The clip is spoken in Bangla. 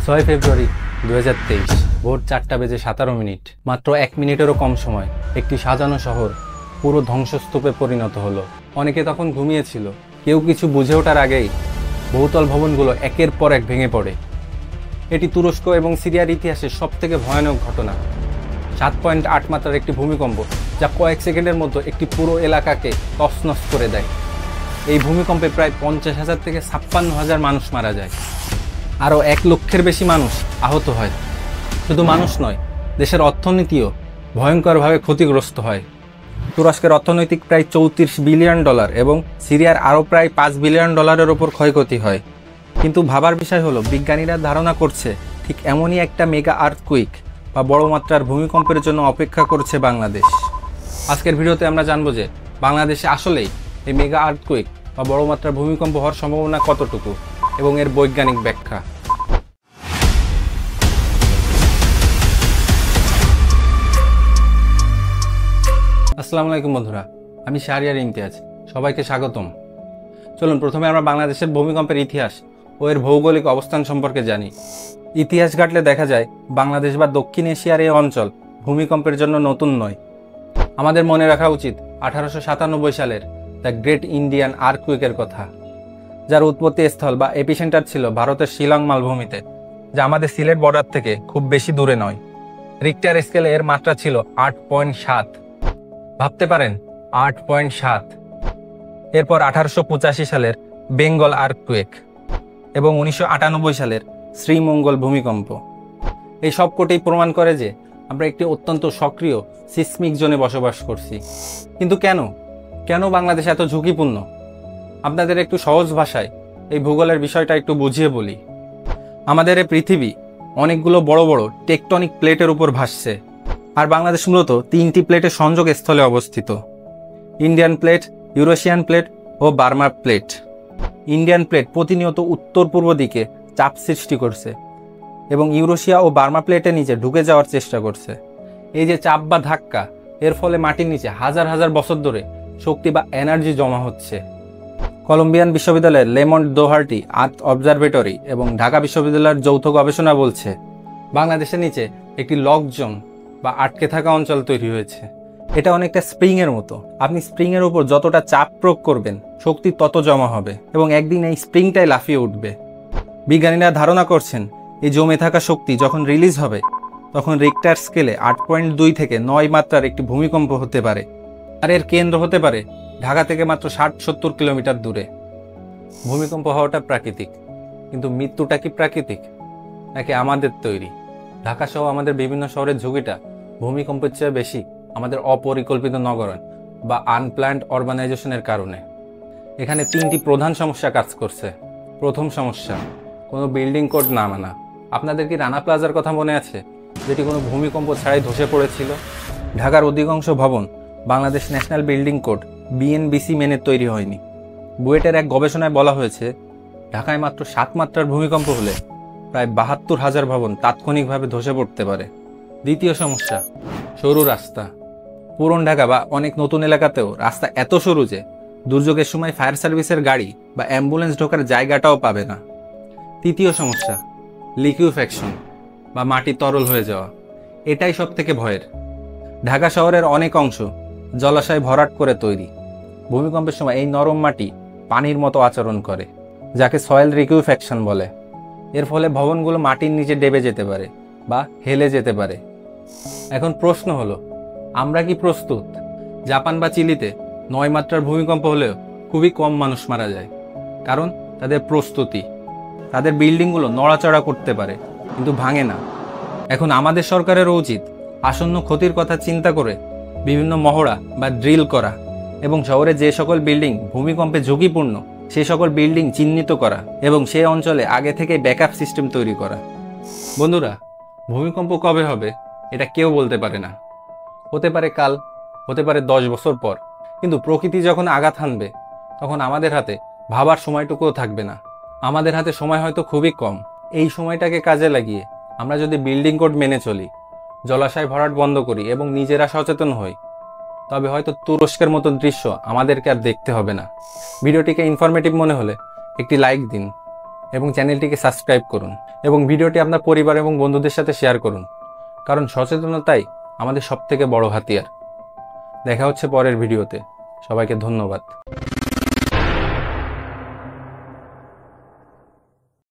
6 ফেব্রুয়ারি 2023 ভোর 4টা বেজে 17 মিনিট। মাত্র 1 মিনিটেরও কম সময় একটি সাজানো শহর পুরো ধ্বংসস্তূপে পরিণত হলো। অনেকে তখন ঘুমিয়েছিল। কেউ কিছু বুঝে ওঠার আগেই বহুতল ভবনগুলো একের পর এক ভেঙে পড়ে। এটি তুরস্ক এবং সিরিয়ার ইতিহাসের সবথেকে ভয়ানক ঘটনা। 7.8 মাত্রার একটি ভূমিকম্প যা কয়েক সেকেন্ডের মধ্যে একটি পুরো এলাকাকে তছনছ করে দেয়। এই ভূমিকম্পে প্রায় 50,000 থেকে 56,000 মানুষ মারা যায়। আরও 1 লক্ষের বেশি মানুষ আহত হয়। শুধু মানুষ নয়, দেশের অর্থনীতিও ভয়ঙ্করভাবে ক্ষতিগ্রস্ত হয়। তুরস্কের অর্থনৈতিক প্রায় $34 বিলিয়ন এবং সিরিয়ার আরও প্রায় $5 বিলিয়ন ওপর ক্ষয়ক্ষতি হয়। কিন্তু ভাবার বিষয় হলো, বিজ্ঞানীরা ধারণা করছে ঠিক এমনই একটা মেগা আর্থকুইক বা বড় মাত্রার ভূমিকম্পের জন্য অপেক্ষা করছে বাংলাদেশ। আজকের ভিডিওতে আমরা জানবো যে বাংলাদেশে আসলেই এই মেগা আর্থকুইক বা বড় মাত্রার ভূমিকম্প হওয়ার সম্ভাবনা কতটুকু এবং এর বৈজ্ঞানিক ব্যাখ্যা। আসসালামু আলাইকুম বন্ধুরা, আমি শাহরিয়ার ইমতিয়াজ, সবাইকে স্বাগতম। চলুন প্রথমে আমরা বাংলাদেশের ভূমিকম্পের ইতিহাস ও এর ভৌগোলিক অবস্থান সম্পর্কে জানি। ইতিহাস ঘাটলে দেখা যায় বাংলাদেশ বা দক্ষিণ এশিয়ার এই অঞ্চল ভূমিকম্পের জন্য নতুন নয়। আমাদের মনে রাখা উচিত 1897 সালের দ্য গ্রেট ইন্ডিয়ান আর্থকুইকের কথা, যার উৎপত্তি স্থল বা এপিসেন্টার ছিল ভারতের শিলং মালভূমিতে, যা আমাদের সিলেট বর্ডার থেকে খুব বেশি দূরে নয়। রিক্টার স্কেলে এর মাত্রা ছিল 8.7। ভাবতে পারেন 8.7। এরপর 1885 সালের বেঙ্গল আর্থকুইক এবং 1998 সালের শ্রীমঙ্গল ভূমিকম্প। এই সবকটি প্রমাণ করে যে আমরা একটি অত্যন্ত সক্রিয় সিসমিক জোনে বসবাস করছি। কিন্তু কেন বাংলাদেশ এত ঝুঁকিপূর্ণ? আপনাদের একটু সহজ ভাষায় এই ভূগোলের বিষয়টা একটু বুঝিয়ে বলি। আমাদের এই পৃথিবী অনেকগুলো বড় বড় টেকটনিক প্লেটের উপর ভাসছে, আর বাংলাদেশ মূলত 3টি প্লেটের সংযোগ স্থলে অবস্থিত: ইন্ডিয়ান প্লেট, ইউরেশিয়ান প্লেট ও বার্মা প্লেট। ইন্ডিয়ান প্লেট প্রতিনিয়ত উত্তর পূর্ব দিকে চাপ সৃষ্টি করছে এবং ইউরেশিয়া ও বার্মা প্লেটের নিচে ঢুকে যাওয়ার চেষ্টা করছে। এই যে চাপ বা ধাক্কা, এর ফলে মাটির নিচে হাজার হাজার বছর ধরে শক্তি বা এনার্জি জমা হচ্ছে। কলম্বিয়ান বিশ্ববিদ্যালয়ের লেমন্ট দোহার্টি আর্থ অবজারভেটরি এবং ঢাকা বিশ্ববিদ্যালয়ের যৌথ গবেষণা বলছে বাংলাদেশের নিচে একটি লক জোন বা আটকে থাকা অঞ্চল তৈরি হয়েছে। এটা অনেকটা স্প্রিংয়ের মতো। আপনি স্প্রিংয়ের উপর যতটা চাপ প্রয়োগ করবেন, শক্তি তত জমা হবে এবং একদিন এই স্প্রিংটাই লাফিয়ে উঠবে। বিজ্ঞানীরা ধারণা করছেন এই জমে থাকা শক্তি যখন রিলিজ হবে, তখন রিক্টার স্কেলে 8.2 থেকে 9 মাত্রার একটি ভূমিকম্প হতে পারে। আর এর কেন্দ্র হতে পারে ঢাকা থেকে মাত্র 60-70 কিলোমিটার দূরে। ভূমিকম্প হওয়াটা প্রাকৃতিক, কিন্তু মৃত্যুটা কি প্রাকৃতিক নাকি আমাদের তৈরি? ঢাকা সহ আমাদের বিভিন্ন শহরের ঝুঁকিটা ভূমিকম্পের চেয়ে বেশি আমাদের অপরিকল্পিত নগরায়ন বা আনপ্ল্যান্ড অরবানাইজেশনের কারণে। এখানে 3টি প্রধান সমস্যা কাজ করছে। প্রথম সমস্যা, কোনো বিল্ডিং কোড না মানা। আপনাদের কি রানা প্লাজার কথা মনে আছে, যেটি কোনো ভূমিকম্প ছাড়াই ধসে পড়েছিল? ঢাকার অধিকাংশ ভবন Bangladesh national building code BNBC মেনে তৈরি হয়নি। বুয়েটের এক গবেষণায় বলা হয়েছে ঢাকায় মাত্র 7 মাত্রার ভূমিকম্প হলে প্রায় 72,000 ভবন তাৎক্ষণিকভাবে ধসে পড়তে পারে। দ্বিতীয় সমস্যা, সরু রাস্তা। পুরন ঢাকা বা অনেক নতুন এলাকাতেও রাস্তা এত সরু যে দুর্যোগের সময় ফায়ার সার্ভিসের গাড়ি বা অ্যাম্বুলেন্স ঢোকার জায়গাটাও পাবে না। তৃতীয় সমস্যা, লিকুইফ্যাকশন বা মাটি তরল হয়ে যাওয়া। এটাই সব থেকে ভয়ের। ঢাকা শহরের অনেক অংশ জলাশয় ভরাট করে তৈরি। ভূমিকম্পের সময় এই নরম মাটি পানির মতো আচরণ করে, যাকে সয়েল লিকুইফ্যাকশন বলে। এর ফলে ভবনগুলো মাটির নিচে ডেবে যেতে পারে বা হেলে যেতে পারে। এখন প্রশ্ন হলো, আমরা কি প্রস্তুত? জাপান বা চিলিতে 9 মাত্রার ভূমিকম্প হলেও খুবই কম মানুষ মারা যায়, কারণ তাদের প্রস্তুতি। তাদের বিল্ডিংগুলো নড়াচড়া করতে পারে কিন্তু ভাঙে না। এখন আমাদের সরকারেরও উচিত আসন্ন ক্ষতির কথা চিন্তা করে বিভিন্ন মহড়া বা ড্রিল করা এবং শহরে যে সকল বিল্ডিং ভূমিকম্পে ঝুঁকিপূর্ণ সে সকল বিল্ডিং চিহ্নিত করা এবং সেই অঞ্চলে আগে থেকে ব্যাকআপ সিস্টেম তৈরি করা। বন্ধুরা, ভূমিকম্প কবে হবে এটা কেউ বলতে পারে না। হতে পারে কাল, হতে পারে 10 বছর পর। কিন্তু প্রকৃতি যখন আঘাত হানবে, তখন আমাদের হাতে ভাবার সময়টুকুও থাকবে না। আমাদের হাতে সময় হয়তো খুবই কম। এই সময়টাকে কাজে লাগিয়ে আমরা যদি বিল্ডিং কোড মেনে চলি, জলাশয় ভরাট বন্ধ করি এবং নিজেরা সচেতন হই, তবে হয়তো তুরস্কের মতো দৃশ্য আমাদেরকে আর দেখতে হবে না। ভিডিওটিকে ইনফরমেটিভ মনে হলে একটি লাইক দিন এবং চ্যানেলটিকে সাবস্ক্রাইব করুন এবং ভিডিওটি আপনার পরিবার এবং বন্ধুদের সাথে শেয়ার করুন, কারণ সচেতনতাই আমাদের সবথেকে বড় হাতিয়ার। দেখা হচ্ছে পরের ভিডিওতে। সবাইকে ধন্যবাদ।